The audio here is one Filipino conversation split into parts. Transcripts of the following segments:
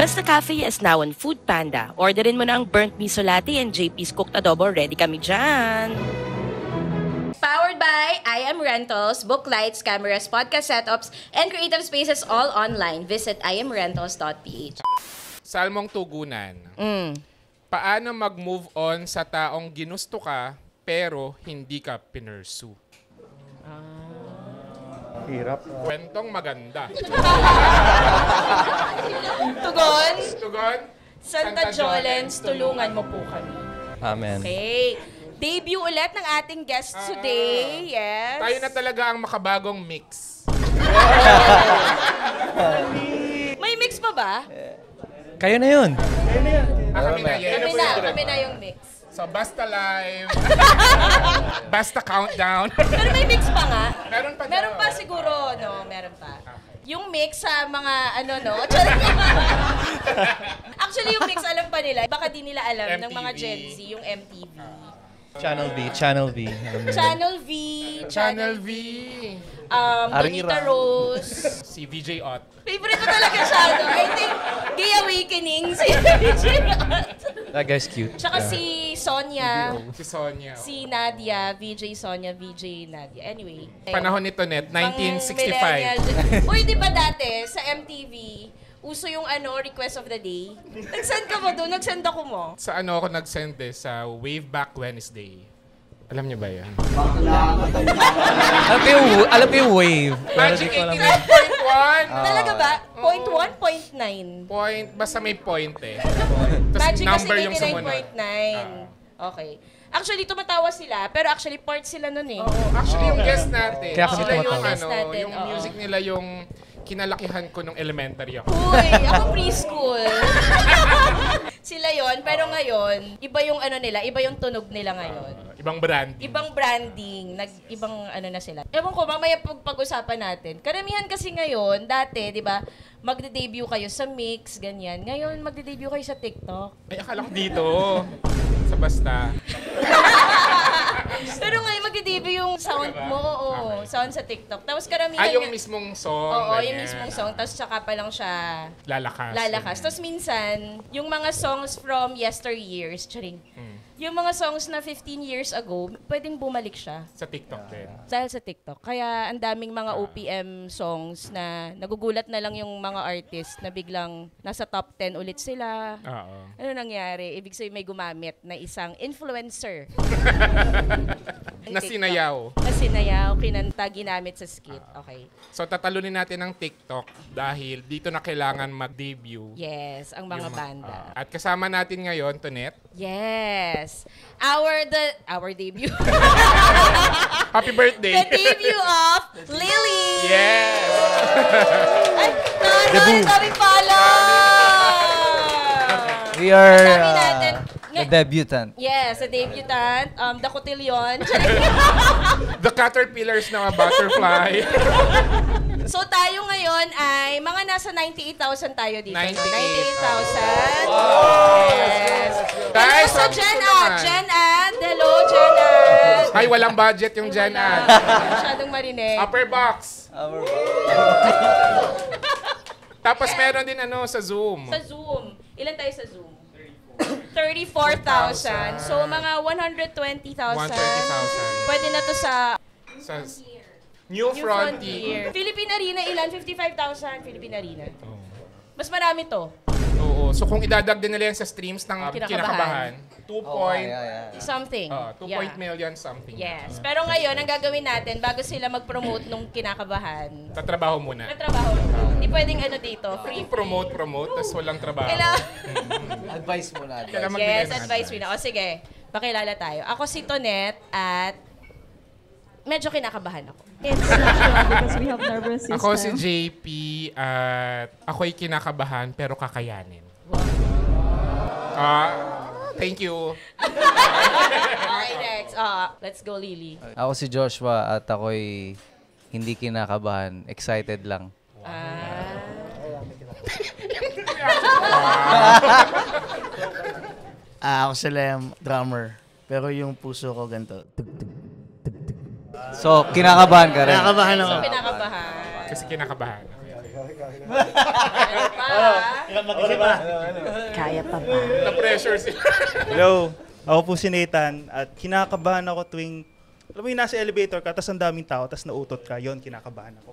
Basta Cafe is now on Food Panda. Orderin mo na ang burnt miso latte and JP's cooked adobo. Ready kami dyan! Powered by I Am Rentals, book lights, cameras, podcast setups, and creative spaces all online. Visit imrentals.ph. Salmong tugunan. Paano mag-move on sa taong ginusto ka pero hindi ka pinursu? Hirap. Kwentong maganda. Tugon, Tugon? Santa Jolens, tulungan mo po kami. Amen. Okay. Debut ulit ng ating guest today. Yes. Tayo na talaga ang makabagong mix. May mix pa ba? Kayo na yun. Kami na yan. Kami na yung mix. So, basta live. Basta countdown. Pero may mix pa nga. Meron pa daw. Meron pa siguro, no? Meron pa. Yung mix sa mga, Actually, yung mix, alam pa nila. Baka di nila alam ng mga MTV. Gen Z, yung MTV. Channel V. Channel V. Channel V. Bonita Rose. Si VJ Ott. Favorite ko talaga siya. No? I think, Gay Awakening. Si VJ Ott. That guy's cute. Tsaka si Sonia. Si Sonia. Si Nadia. VJ Sonia. VJ Nadia. Anyway. Panahon nito, Net. Pang 1965. Uy, di ba dati, sa MTV, uso yung request of the day. Nag-send ka mo doon? Nag-send ako mo. Sa ano ako nag-send sa Wave Back Wednesday. Alam niyo ba yan? Alam ko yung wave. Magic Pero di ko alam. 89.1! Talaga ba? Point 1, point 9. Point, basta may point eh. Tapos Magic number kasi yung sumunod. 89.9. Okay. Actually, tumatawa sila, pero actually part sila nun eh. Actually, yung guest natin, Kaya kami sila yung, tumatawa. Guest natin, yung oo. music nila yung kinalakihan ko nung elementary ako. Uy, ako preschool. Sila yon, pero ngayon, iba yung nila, iba yung tunog nila ngayon. Ibang brand. Ibang branding, ibang na sila. Ewan ko, mamaya pag-usapan natin. Karamihan kasi ngayon, dati, di ba, magde-debut kayo sa Mix, ganyan. Ngayon, magde-debut kayo sa TikTok. Ay, akala ko dito. Sa basta. Pero ngayon, magde-debut yung sound mo, sound sa TikTok. Tapos karamihan... Yung mismong song. Oo, ganyan. yung mismong song. Tapos tsaka pa lang siya Lalakas. Tapos minsan, yung mga songs from yesteryears, charing, yung mga songs na 15 years ago, pwedeng bumalik siya. Sa TikTok din. Dahil sa TikTok. Kaya ang daming mga OPM songs na nagugulat na lang yung mga artist na biglang nasa top 10 ulit sila. Oo. Ano nangyari? Ibig sabihin may gumamit na isang influencer. Na sinayaw. Na sinayaw, kinanta, ginamit sa skit. Okay. So, tatalunin natin ng TikTok dahil dito na kailangan mag-debut. Yes, ang mga banda. At kasama natin ngayon, Tonet. Yes. Our debut. Happy birthday! The debut of Lily. Yes! Ay, Taray, dami pala. We are Sabi natin, the debutant. yes, the debutant, the cotillion. The caterpillars na butterfly. So tayo ngayon ay mga nasa 98,000 tayo dito. 98,000. 98,000. Yes. Guys, Hello sa sabi ko Jen naman. Ad. Jen Ad. Hello, Jen Ad. Ay, walang budget yung Jen Ad. Masyadong marinig. Upper box. Tapos meron din sa Zoom. Sa Zoom. Ilan tayo sa Zoom? 34,000. So, mga 120,000. 120,000. Pwede na to sa Sa New Frontier. Philippine Arena, ilan? 55,000 Philippine Arena. Mas marami to. Oo. So kung idadag din nila yan sa streams ng Kinakabahan. Kinakabahan, 2 Something. million something. Yes. Pero ngayon, ang gagawin natin, bago sila mag-promote nung Kinakabahan, Tatrabaho muna. natrabaho. Hindi pwedeng dito, free. Promote, tapos walang trabaho. Advice mo na. Kailangan magbigay Yes, ng advice mo na. O sige, pakilala tayo. Ako si Tonet at medyo kinakabahan ako. Because we have nervous system. Ako si JP at ako'y kinakabahan pero kakayanin. Thank you. Okay, next. Let's go, Lily. Ako si Joshua at ako'y hindi kinakabahan. Excited lang. Ako si Lem, drummer. Pero yung puso ko ganito. So, kinakabahan ka rin. Kinakabahan ako. So, kinakabahan. Kasi kinakabahan. Kaya pa ba? Na-pressure sila. Hello, ako po si Nathan at kinakabahan ako tuwing, alam mo yung nasa elevator ka, tapos ang daming tao, tapos nautot ka, yon kinakabahan ako.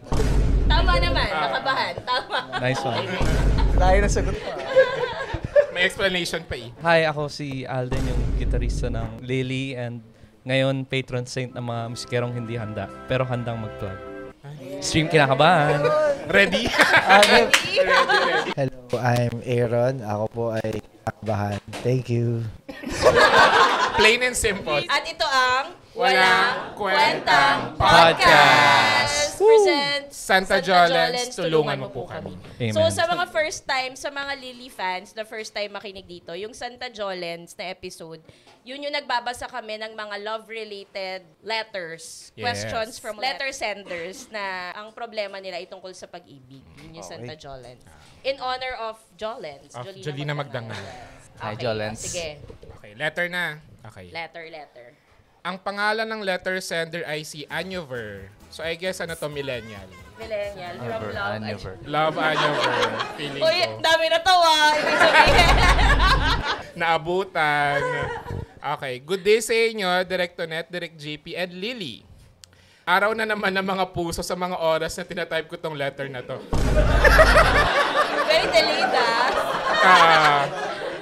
Tama naman, nakabahan. Tama. Nice one. Layo na sagot pa. May explanation pa eh. Hi, ako si Alden, yung gitarista ng Lily and ngayon patron saint ng mga musikerong hindi handa pero handang mag-plug. Stream kinakabahan. Ready? Hello, I'm Aaron. Ako po ay kakabahan. Thank you. Plain and simple. At ito ang Walang Kwentang Podcast presents Santa Jolens, tulungan mo po kami. Amen. So sa mga first time, sa mga Lily fans, the first time makinig dito, yung Santa Jolens na episode, yun yung nagbabasa kami ng mga love-related letters, Yes. questions from letter senders na ang problema nila ay tungkol sa pag-ibig. Yun yung Santa Jolens. In honor of Jolens. Of Jolina Magdangal. Hi, Okay, Jolens. Sige. Okay, letter na. Okay. Letter. Ang pangalan ng letter sender ay si Anyover. So I guess ano to, millennial. Millennial from Love. Never. Love Anyover. Feeling Uy, ko. dami na tawa. Ibig sabihin. Naabutan. Okay. Good day sa inyo, Direct Tonet, Direct JP, and Lily. Araw na naman ng mga puso sa mga oras na tinatype ko tong letter na to. Very delayed,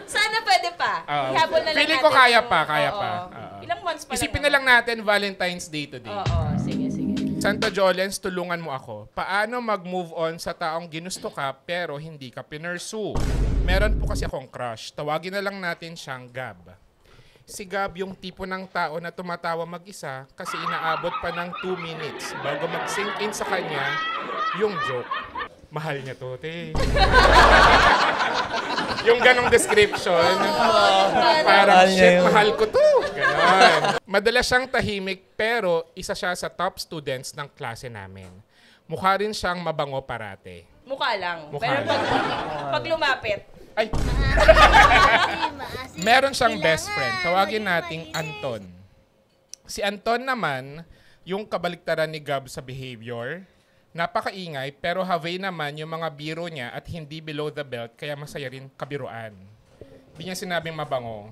Sana pwede pa. Ihabol na lang Feeling natin ko kaya yung- pa, kaya Oo. pa. Ilang months pa Isipin na lang natin Valentine's Day today. Oo, sige. Santa Jolens, tulungan mo ako. Paano mag-move on sa taong ginusto ka pero hindi ka pinursu? Meron po kasi akong crush. Tawagin na lang natin siyang Gab. Si Gab yung tipo ng tao na tumatawa mag-isa kasi inaabot pa ng 2 minutes bago mag-sink in sa kanya yung joke. Mahal niya to, te. Yung ganong description. Parang, shit, mahal ko to. Ganon. Madalas siyang tahimik pero isa siya sa top students ng klase namin. Mukha rin siyang mabango parate. Mukha lang. Mukha Pero lang. pag lumapit, Ay, meron siyang best friend. Tawagin nating Anton. Si Anton naman, yung kabaliktaran ni Gab sa behavior, napakaingay pero have naman yung mga biro niya at hindi below the belt kaya masaya rin kabiruan. Hindi niya sinabing mabango.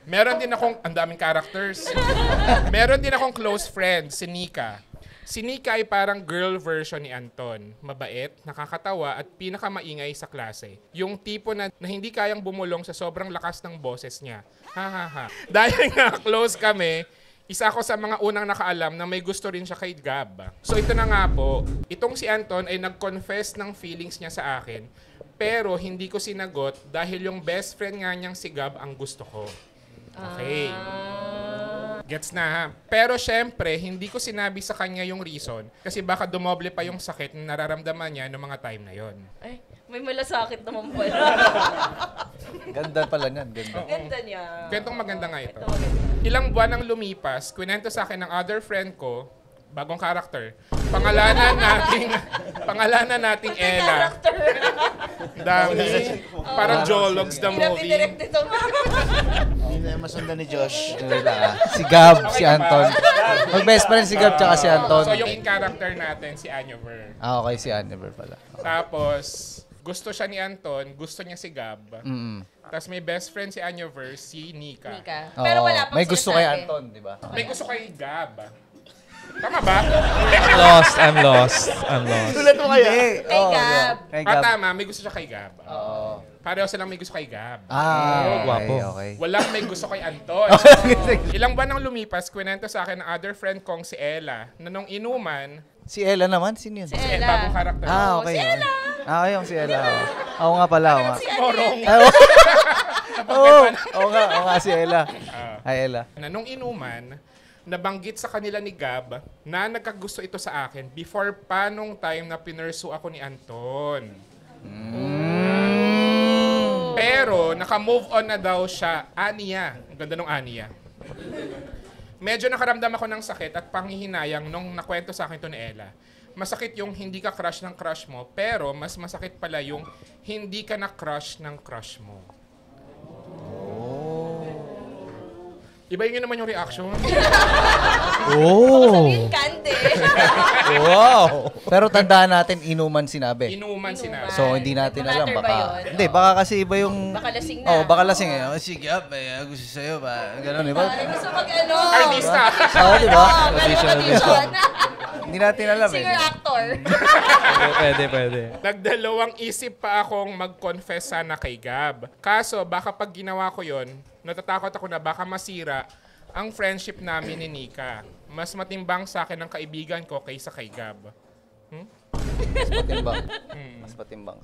Meron din akong, ang daming characters. Meron din akong close friend, si Nika. Si Nika ay parang girl version ni Anton. Mabait, nakakatawa at pinakamaingay sa klase. Yung tipo na hindi kayang bumulong sa sobrang lakas ng boses niya. Ha ha ha. Dahil nga close kami, isa ako sa mga unang nakaalam na may gusto rin siya kay Gab. So ito na nga po, itong si Anton ay nag-confess ng feelings niya sa akin, pero hindi ko sinagot dahil yung best friend nga niyang si Gab ang gusto ko. Okay. Gets na ha? Pero syempre, hindi ko sinabi sa kanya yung reason kasi baka dumoble pa yung sakit na nararamdaman niya noong mga time na yon. ay, may malasakit naman pala. Ganda pala niyan, ganda. Ganda niya. Kwentong maganda nga ito. Ito maganda. Ilang buwan nang lumipas, kwento sa akin ng other friend ko, bagong karakter, pangalanan nating Ella. Dami. Parang Jologs the Hirap movie. i-direct ito. Hindi na masundan ni Josh. Si Gab, si Anton. Mag-best friend si Gab tsaka si Anton. So yung main character natin, si Anyover. Okay, si Annever pala. Tapos, gusto siya ni Anton, gusto niya si Gab. Tapos may best friend si Anyover, si Nika. Nika. Oo, Pero wala pang may gusto kay sinasabi. Anton, di ba? May gusto kay Gab. Tama ba? I'm lost. Sulat mo kaya? Kay Gab. Kay Ah, Gab. tama. May gusto siya kay Gab. Oo. Pareho silang may gusto kay Gab. Ah, Guwapo. okay. Walang may gusto kay Anton. Ilang buwan nang lumipas, kwento sa akin ng other friend kong si Ella na nung inuman, Si Ella naman, sino yun? Si eh, Ella. bagong karakter. Ah, okay. Si Ella. Ah, yung si Ella. Oo nga pala, oo nga. Morong. Oo nga, si Ella. Hi, Ella. Na nung inuman, nabanggit sa kanila ni Gab na nagkagusto ito sa akin before pa nung time na pinursu ako ni Anton. Pero, naka-move on na daw siya. Aniya. Ang ganda nung Aniya. Medyo nakaramdam ako ng sakit at panghihinayang nung nakwento sa akin to ni Ella. Masakit yung hindi ka crush ng crush mo, pero mas masakit pala yung hindi ka na crush ng crush mo. Ibayin nyo naman yung reaction. Oh! Sabihin, kante. Wow! Pero tandaan natin, inuman sinabi. Inuman sinabi. So, hindi natin alam. Matter ba Baka, yun? hindi, baka kasi iba yung... Baka lasing na. Oh, baka lasing eh. Oh, sige, gusto sa'yo ba? Ganun, di ba? Ay, gusto mag-ano. Artista. Oo, di ba? Oh, ganun audition. Hindi natin alam eh. Singer-actor. Pwede. Nagdalawang isip pa akong mag-confess sana kay Gab. Kaso, baka pag ginawa ko yon, natatakot ako na baka masira ang friendship namin ni Nika. Mas matimbang sa akin ang kaibigan ko kaysa kay Gab. Mas patimbang. Mas patimbang.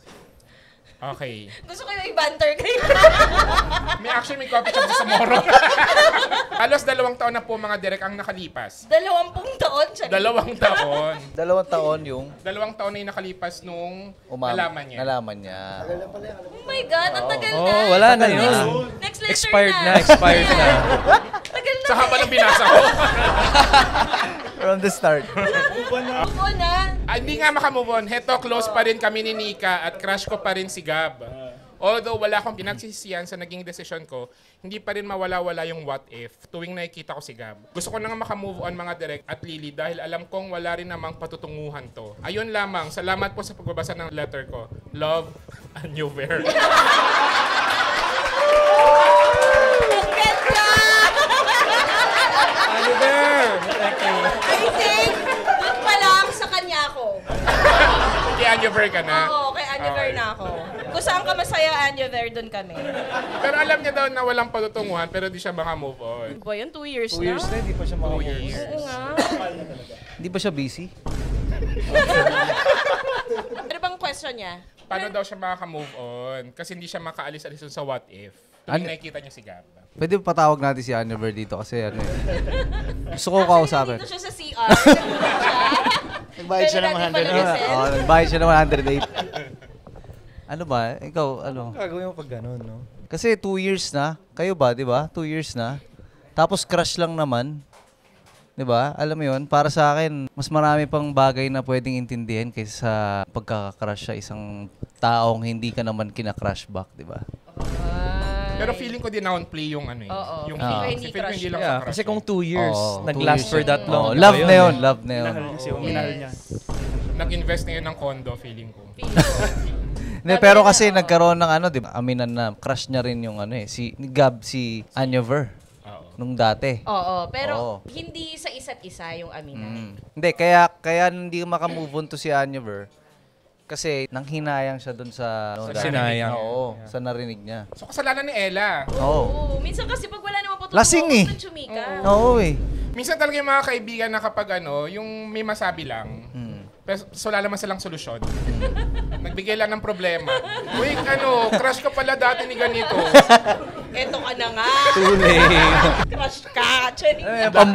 Okay. Gusto ko yung i-banter kayo. May coffee shop sa Moro. Halos 2 taon na po mga direk ang nakalipas. 20 taon siya. 2 taon. 2 taon yung 2 taon na yung nakalipas nung nalaman niya. Nalaman niya. Oh my God, ang tagal na. Oh, wala na yun. Next letter Expired na. Tagal na. Sa haba ng binasa ko. From the start. Move on na. Hindi nga makamove on. Heto, close pa rin kami ni Nika at crush ko pa rin si Gab. Although wala akong pinagsisisihan sa naging desisyon ko, hindi pa rin mawala-wala yung what if tuwing nakikita ko si Gab. Gusto ko na nga makamove on mga direct at Lily dahil alam kong wala rin namang patutunguhan to. Ayun lamang, salamat po sa pagbabasa ng letter ko. Love, Anyo Ver. Ang ganda! I think, doon pa lang sa kanya ako. Kay Anyo Ver ka na? Oo, kay Anya Ver na ako. Kung saan ka masaya, Anya Ver, doon kami. Pero alam niya daw na walang patutunguhan pero di siya makamove on. Ba yun? 2 years 2 na? years na, hindi pa siya mga 2 years. Oo nga. Hindi ba siya busy? Ano bang question niya? Paano daw siya makaka-move on? Kasi hindi siya makaalis-alis dun sa what if. Tuwing nakikita niya si Gab. Pwede patawag natin si Aniver dito kasi ano eh. Gusto ko kausapin. Dito siya sa CR. Nagpunta siya. Nagbayad siya ng Pwede natin 100. palagasin. Oo, nagbayad siya ng 108. Ano ba? Ikaw, ano? Gagawin mo pag ganun, no? Kasi 2 years na. Kayo ba, di ba? 2 years na. Tapos crush lang naman. Di ba? Alam mo yun, para sa akin, mas marami pang bagay na pwedeng intindihan kaysa sa pagkakakrush sa isang taong hindi ka naman kinakrush back, di ba? Pero feeling ko downplay yung ano eh. Oo. Yung Hindi feeling ko hindi lang Yeah, sa kasi crush. kung 2 years, Oo, nag-last 2 for that long. Oh, di love ba na yun, eh? love na yun. Minahal kasi, uminahal niya. Nag-invest na yun ng condo, feeling ko. Hindi, pero kasi nagkaroon ng ano, di ba? Aminan na, crush niya rin yung ano eh. Si Gab, si Anyover. Nung dati. Oo, pero Oo. hindi sa isa't isa yung aminan. Hindi, kaya hindi makamove on to si Anyover. Kasi nanghinayang siya dun sa... Sinayang. Oo, sa narinig niya. So kasalanan ni Ella. Oo. Oo, minsan kasi pag wala naman po Lasing eh. chumika. Oo eh. Minsan talaga yung mga kaibigan na kapag ano, yung may masabi lang, pero so wala naman silang solusyon. Nagbigay lang ng problema. Uy, ano, crush ka pala dati ni ganito. Eto ka na nga. Too late. Crush ka. Charing.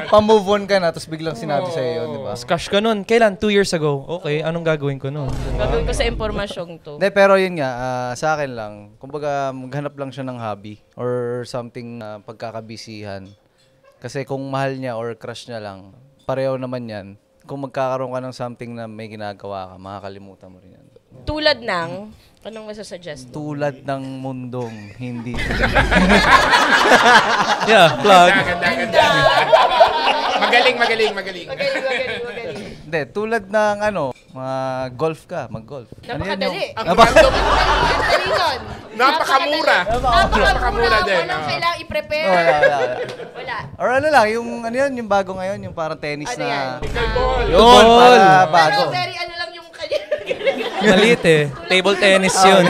Pamove on ka na, tapos biglang sinabi sa'yo yun, di ba? Crush ka nun. Kailan? 2 years ago. Okay, anong gagawin ko nun? Gagawin ko sa impormasyong to. Hindi, pero yun nga, sa akin lang, kumbaga maghanap lang siya ng hobby or something na pagkakabisihan. Kasi kung mahal niya or crush niya lang, pareho naman yan. Kung magkakaroon ka ng something na may ginagawa ka, makakalimutan mo rin yan. Tulad ng, anong masasuggest mo? Tulad ng mundong hindi. Yeah, plug. Ganda. Magaling. Magaling. Hindi, tulad ng ano, golf ka, mag-golf. Napakadali. Ang random, Dali nun. napakamura. Napakamura din. Walang kailangang i-prepare. Wala. Or ano lang, yung ano yun, yung bago ngayon, yung parang tennis Ano yan? na... Pickleball. Yun, para bago. Pero very ano lang yung kanya. Maliit eh. Table tennis yun.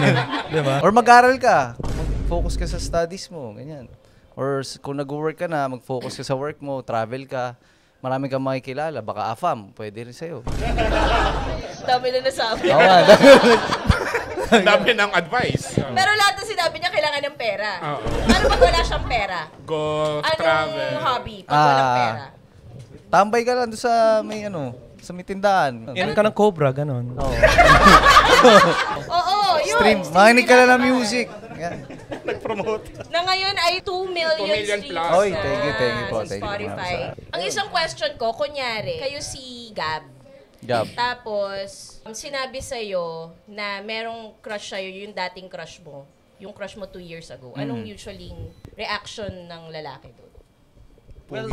Di ba? Or mag-aral ka, mag-focus ka sa studies mo, ganyan. Or kung nag-work ka na, mag-focus ka sa work mo, travel ka, marami kang makikilala, baka AFAM, pwede rin sa'yo. Dami na nasabi. Oo nga. Ang dami ng advice. Pero lahat ng sinabi niya kailangan ng pera. Oo. Ano pag wala siyang pera? Golf, Anong travel. hobby pag walang pera? Tambay ka lang doon sa may ano, sa may tindahan. Yan ka ng Cobra, ganon. Oo. Oo, yun. Stream, makinig ka lang ng music. Yan. Nag-promote. Na ngayon ay 2 million, 2 million streams plus. Oy, na thank you po. sa Thank you. Spotify. Ang isang question ko, kunyari, kayo si Gab. Gab. Tapos, sinabi sa'yo na merong crush sa'yo, yung dating crush mo. Yung crush mo 2 years ago. Anong usually reaction ng lalaki doon? Well,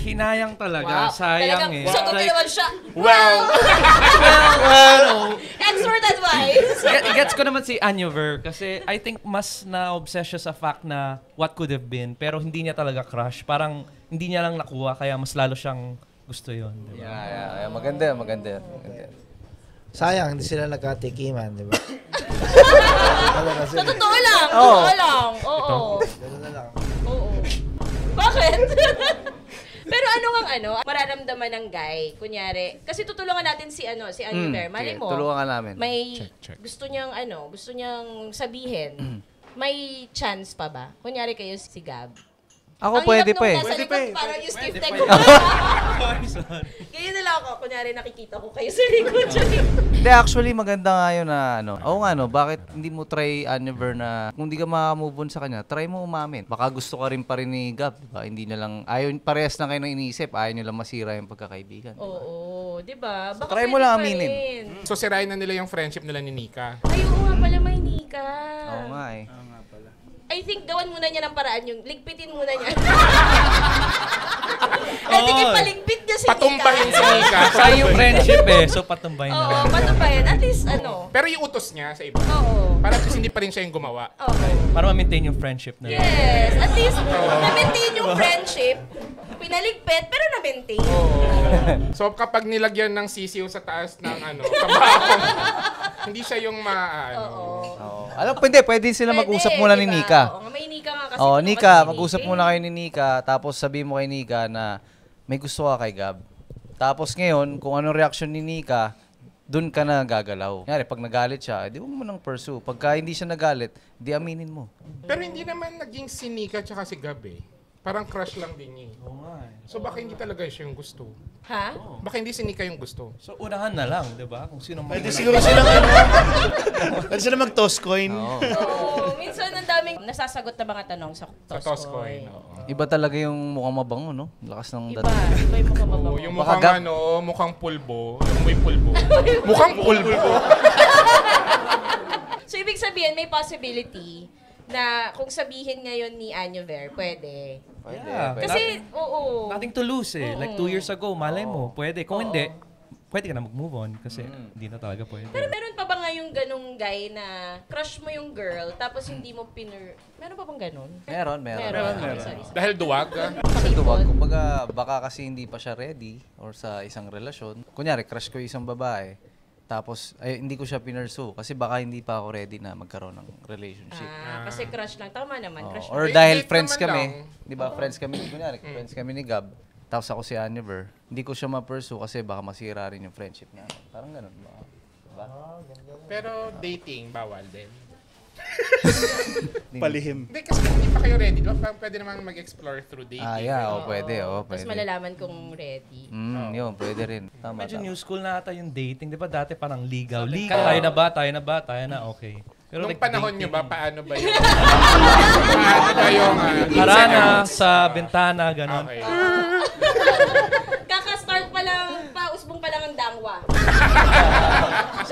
hinayang talaga. Sayang Talagang eh. sagot Like, naman siya. Well, Expert advice. Gets ko naman si Anyover kasi I think mas na-obsess siya sa fact na what could have been pero hindi niya talaga crush. Parang hindi niya lang nakuha kaya mas lalo siyang gusto yon. Diba? Yeah. Maganda. Sayang, hindi sila nagkatikiman, di ba? Sa totoo lang. Oo. Ganun na lang. Oo. Bakit? Pero mararamdaman ng guy, kunyari, kasi tutulungan natin si Anyover. Malay mo, tulungan ka namin. may Check. gusto niyang sabihin. May chance pa ba? Kunyari kayo si Gab. Ako Ang pwede hirap pa nung eh. nasa Pwede likod, pa eh. parang yung stiff Pwede neck pa ko. Sorry. Ganyan na lang ako. Kunyari nakikita ko kayo sa likod. Hindi, actually, maganda nga yun na Oo nga, bakit hindi mo try Anyover na kung di ka makamove on sa kanya, try mo umamin. Baka gusto ka rin pa rin ni Gab, diba? Hindi na lang, parehas na kayo ng iniisip, ayaw nyo lang masira yung pagkakaibigan. Oo, di ba? Baka try mo pwede lang pa aminin. rin. so sirain na nila yung friendship nila ni Nika. Ay, oo nga pala, may nika. Oo nga eh. I think gawan muna niya ng paraan yung ligpitin muna niya. I think ipaligpit niya si Patumbahin si Nika. Nika. Sayang yung friendship eh. So patumbayin na Oo, lang. patumbahin. At least Pero yung utos niya sa iba. Oo. Para kasi hindi pa rin siya yung gumawa. Oo. Para ma-maintain yung friendship na. Yes. At least, na-maintain yung friendship. Pinaligpit, pero na-maintain. So kapag nilagyan ng sisiw sa taas ng kabakong, hindi siya yung Oo. Alam, pwede sila mag-usap muna ni diba? Nika. Oo, may Nika nga kasi. Oo, kung Nika, kasi mag-usap Nika. muna kayo ni Nika, tapos sabihin mo kay Nika na may gusto ka kay Gab. Tapos ngayon, kung anong reaction ni Nika, dun ka na gagalaw. Kunyari, pag nagalit siya, di mo nang pursue. Pagka hindi siya nagalit, di aminin mo. Pero hindi naman naging si Nika tsaka si Gab eh. Parang crush lang din niya. Oo nga eh. So baka hindi talaga siya yung gusto. Ha? Baka hindi si Nika yung gusto. So unahan na lang, di ba? Kung sino Pwede siguro silang pwede sila mag-toss coin. Oo. Minsan ang daming nasasagot na mga tanong sa Sa toss coin. Iba talaga yung mukhang mabango, no? Lakas ng Iba. dating. Iba yung mga Oo, mabango. yung Baka mukhang mukhang pulbo. Yung may pulbo. Mukhang pulbo. So, ibig sabihin, may possibility na kung sabihin ngayon ni Anyover, pwede. Yeah. Kasi, oo. Nothing to lose eh. Like 2 years ago, malay mo, pwede. Kung hindi, pwede ka na mag-move on kasi hindi na talaga pwede. Pero meron pa ba nga yung ganong guy na crush mo yung girl, tapos hindi mo Meron pa bang ganon? Meron. Okay, sorry. Dahil duwag. Kasi duwag, kumbaga, baka kasi hindi pa siya ready or sa isang relasyon. Kunyari, crush ko yung isang babae. Tapos, hindi ko siya pinursu kasi baka hindi pa ako ready na magkaroon ng relationship. Kasi crush lang. Tama naman, crush Or lang. dahil Date friends naman kami, lang. di ba, friends kami, kunyari, friends kami ni Gab, tapos ako si Anyover, hindi ko siya ma-pursue kasi baka masira rin yung friendship niya. Parang ganun ba? Diba? Pero dating, bawal din. Palihim. Hindi, kasi hindi pa kayo ready. Diba? Pwede naman mag-explore through dating. Pwede. Tapos malalaman kung ready. Yun, pwede rin. Tama, Medyo tama. new school na ata yung dating. Di ba dati parang ligaw? Tayo na ba? Tayo na, okay. Pero Nung like, panahon dating, nyo ba, paano ba yung... paano ba yung... Harana, sa bintana, ganon. Okay. Kaka-start pa lang, pausbong pa lang ang dangwa.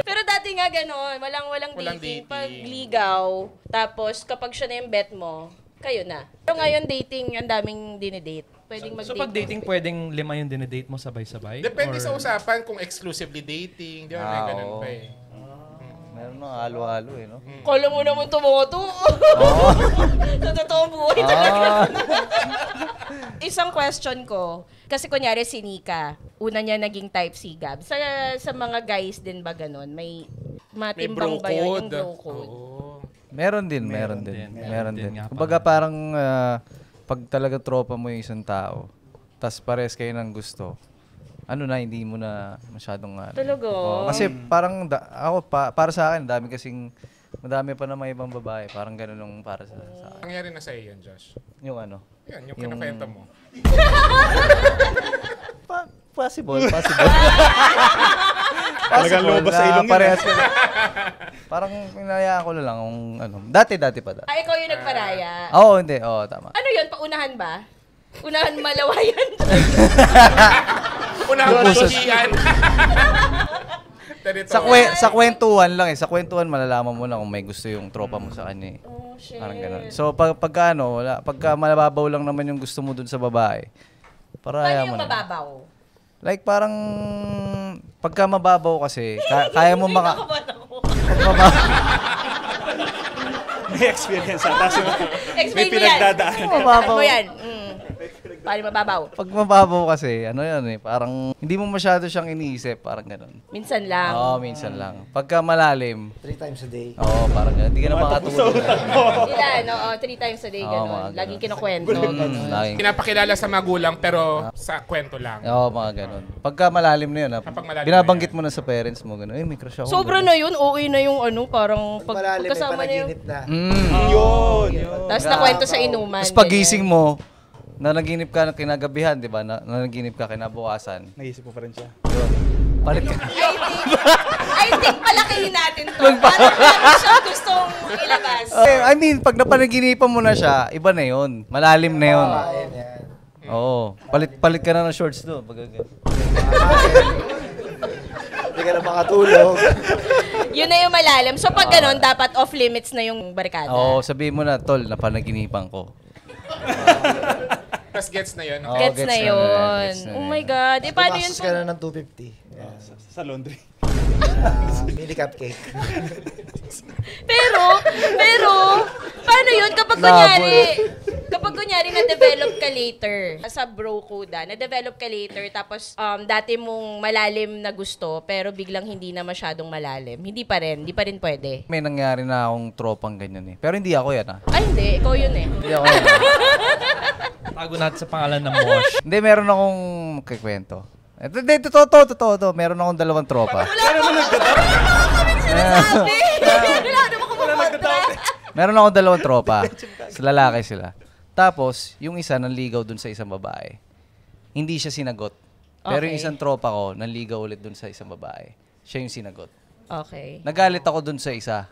Pero dati nga gano'n, walang dating. dating. Pag ligaw, tapos kapag siya na yung bet mo, kayo na. Pero ngayon dating, ang daming dinidate. Pwedeng mag-date. So pag dating, pwedeng 5 yung dinedate mo sabay-sabay? Depende Or- sa usapan kung exclusively dating. Di ba? May ganun oo. pa eh. Meron na halo-halo eh, no? Kala mo naman tumoto. Sa totoong buhay talaga. Isang question ko, kasi kunyari si Nika, una niya naging type si Gab. Sa mga guys din ba ganun? May May matimbang bro ba yun? Yung code. bro code? Oo. Meron din. Meron din nga Kumbaga pala. parang pag talaga tropa mo yung isang tao, tas pares kayo ng gusto, hindi mo na masyadong Talaga? kasi parang para sa akin, madami pa na may ibang babae. Parang ganun yung para sa akin. Nangyari na sa iyo yan, Josh. Yung ano? Yan, yung kinakwenta mo. Possible. Talagang lobas sa ilong yun. Parehas ka na. Parang inayaan ko na lang kung Dati pa dati. Ikaw yung nagparaya. Oo, hindi. Oo, tama. Ano yun? Paunahan ba? Unahan malawayan. Unang Busos. pusiyan. Sa kwentuhan lang eh. Sa kwentuhan malalaman mo na kung may gusto yung tropa mo sa kanya eh. shit. Parang ganun. So, pagka mababaw lang naman yung gusto mo dun sa babae, para Paano ayaw yung mo na. mababaw? Like, parang, pagka mababaw kasi, kaya mo May experience ha. Tapos may Explain mo yan. pinagdadaanan. Mababaw. Ano yan? Paano mababaw? Pag mababaw kasi, ano yan eh, parang hindi mo masyado siyang iniisip, parang ganun. Minsan lang. Oo, minsan lang. Pagka malalim, 3 times a day. oo, parang ganun. Hindi ka na makatulog. Ilan? Oo, 3 times a day, Oo, ganun. mga ganun. Laging kinukwento. Laging. Pinapakilala sa magulang pero sa kwento lang. Oo, mga ganun. Pagka malalim na yun, Kapag malalim binabanggit mo na sa parents mo, ganun, may crush ako. Sobra na yun, okay na yung ano, parang Malalim, may pagkasama na yung... panaginip na. Yun. Tapos nakwento sa inuman. Tapos pagising mo, nanaginip ka ng kinagabihan, di ba? Nanaginip ka kinabukasan. Naisip mo pa rin siya. Yun. Palit ka. I think palakihin natin to. Parang meron siyang gustong ilabas. I mean, pag napanaginipan mo na siya, iba na yun. Malalim na yun. Ayan, yan. Oo. Palit ka na ng shorts doon. Hindi ka na makatulog. Yun na yung malalim. So pag ganun, dapat off limits na yung barkada. Oo, sabihin mo na, tol, napanaginipan ko. Tapos gets na yun. Oo, Gets na yun. gets na Oh yun. my God. Eh, paano yun? Tumakas ka na ng 250. Yan. Sa laundry. Mini cupcake. Pero, paano yun kapag kunyari na-develop ka later, sa bro code na-develop ka later, tapos dati mong malalim na gusto, pero biglang hindi na masyadong malalim. Hindi pa rin pwede. May nangyari na akong tropang ganyan eh. Pero hindi ako yan ah. Ay, hindi. Ikaw yun eh. Hindi ako yan. Tago natin sa pangalan ng Mosh. Hindi, meron akong kikwento. Hindi, totoo. Meron akong 2 tropa. Wala naman kumukontra. Meron akong 2 tropa. Sa lalaki sila. Tapos, yung isa nanligaw dun sa isang babae. Hindi siya sinagot. Pero yung Okay. isang tropa ko, nanligaw ulit dun sa isang babae. Siya yung sinagot. Okay. Nagalit ako dun sa isa.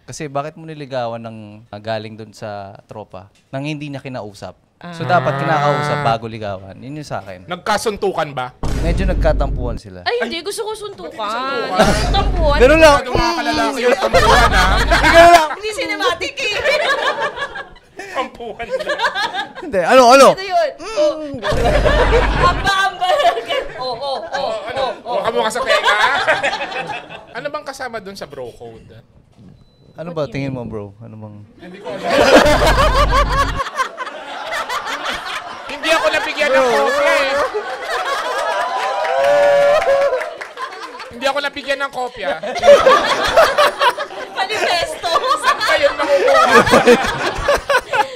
Kasi bakit mo niligawan ng galing dun sa tropa nang hindi niya kinausap? So dapat kinakausap bago ligawan. Yun yung sa akin. Nagkasuntukan ba? Medyo nagkatampuan sila. Ay, hindi. Gusto ko suntukan. Tampuan. Ganun lang. Ano mga kalalaki yung tampuhan ha? Hindi cinematic eh. Tampuhan lang. Hindi. Ano? Ano yun? Amba. Oo. Huwag ka mo ka sa tenga. Ano bang kasama dun sa bro code? Ano ba tingin mo, bro? Ano bang... Hindi ko alam. Hindi ako nabigyan ng kopya eh. Hindi ako nabigyan ng kopya. Manifesto. Saan kayo makukuha?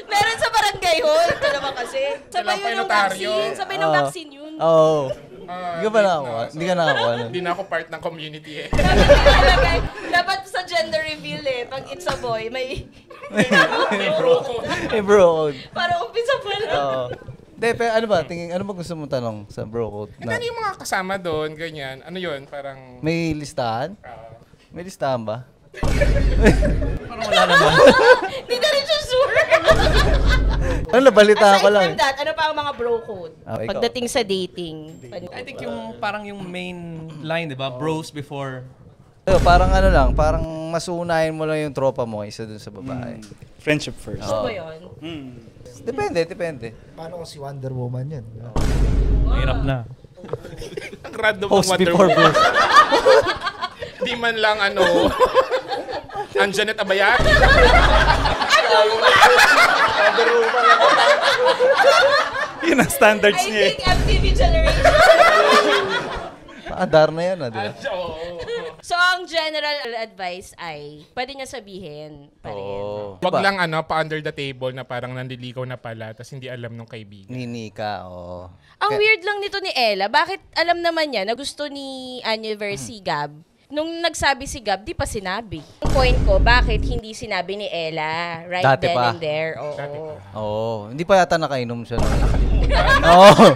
Meron sa barangay hall. Ito naman kasi. Sabay Kailangan pa yun yung ng notaryo. vaccine. Sabay ng vaccine yun. Oo. Hindi ka ba nakakuha? Hindi ka nakakuha. Hindi na ako part ng community eh. Dapat sa gender reveal eh. Pag it's a boy, may... Bro code. Eh, bro. Para umpisa pa lang. Oo. Hindi, pero ano ba? Ano ba gusto mong tanong sa bro code? Ano yung mga kasama doon, ganyan? Ano yun? Parang... May listahan? May listahan ba? Parang wala naman. Hindi na rin siya sure. Ano, nabalitaan ko Aside lang. from that, ano pa ang mga bro code? Ikaw. Pagdating sa dating. I think yung parang yung main line, di ba? Bros before. Parang ano lang, parang mas uunahin mo lang yung tropa mo isa dun sa babae. Friendship first. Ano ba yun? Depende. Paano kung si Wonder Woman yan? Mahirap na. Ang random ng Post Wonder before Woman. bros. Di man lang ano... Ang Janet Abayati. Yun ang standards I niya eh. think MTV generation. Adar na yan, di ba? So, ang general advice ay, pwede niya sabihin pa rin. Oo. Wag lang ano, pa under the table na parang nandiligaw na pala tapos hindi alam nung kaibigan. Ninika, oo. Ang weird lang nito ni Ella, bakit alam naman niya na gusto ni Aniver si Gab? Nung nagsabi si Gab, di pa sinabi. Ang point ko, bakit hindi sinabi ni Ella? Right Dati then pa. and there. Oo. Oo. Hindi pa yata nakainom siya. Oo.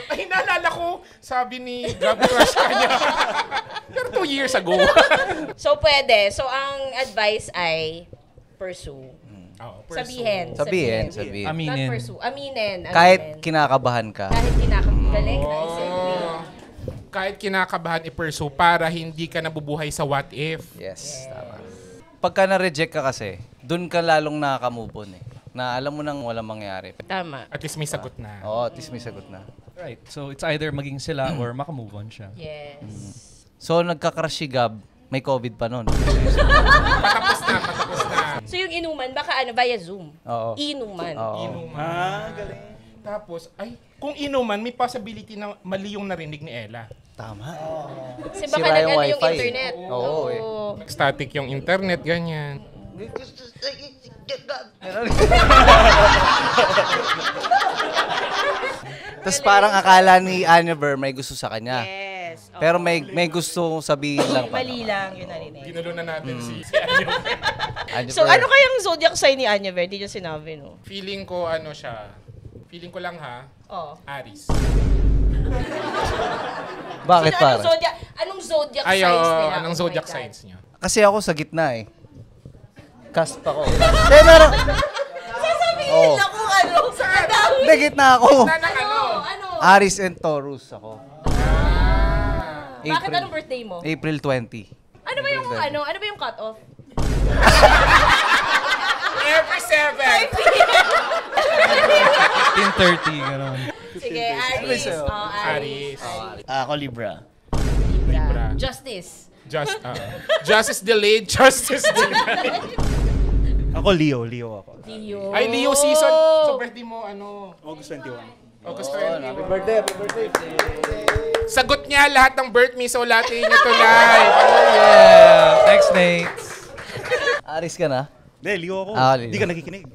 Ay, naalala ko, sabi ni Gab, crush ka niya. Pero 2 years ago. So, pwede. So, ang advice ay pursue. Sabihin. Aminin. Not pursue. Aminin. Kahit kinakabahan ka. Kahit kinakabahan. Galing. I agree. Kahit kinakabahan i-pursue para hindi ka nabubuhay sa what if. Yes, tama. Pagka na-reject ka kasi, doon ka lalong nakaka-move on eh. Na alam mo nang walang mangyari. Tama. At least may sagot na. Oo, at least may sagot na. Right. So it's either maging sila or makamove on siya. Yes. So, nagka-crush si Gab, may COVID pa nun. Patapos na. So yung inuman, baka via Zoom. Oo. Inuman. Oo. Inuman. Galing. Tapos, kung inuman, may possibility na mali yung narinig ni Ella. Tama. Kasi baka Sira yung yung wifi. internet. Oo, eh. Static yung internet, ganyan. Tapos parang akala ni Aniver may gusto sa kanya. Yes. Oo. Pero may gusto sabihin lang pa. Mali lang yun narinig. Ginulo na natin si Anyo. Aniver. So ano kayang zodiac sign ni Anya Ver? Di niya sinabi, no? Feeling ko ano siya. Feeling ko lang ha. Oh. Aris. Bakit So, pare? anong zodiac Ay, signs nila? anong Oh zodiac my God. signs niyo? Kasi ako sa gitna eh. Cast ako. Hindi, meron. Sasabihin Oo. lang kung ano. Ang dami. Hindi, gitna ako. Ano? Aris and Taurus ako. Bakit anong birthday mo? April 20. Ano ba yung ano ba yung cut-off? Every 7! 15:30, gano'n. Sige, Aris. Oh, Aris. Aris. Ako Libra. Libra. Justice. Justice delayed, justice denied. Ako Leo ako. Leo. Ay, Leo season. So, birthday mo, August 21. August 20. Happy birthday. Sagot niya lahat ng birth me, so latte niya to live. Yeah. Thanks, Nate. Aris ka na? Hindi, Leo ako. Ah, Leo. Hindi ka nakikinig.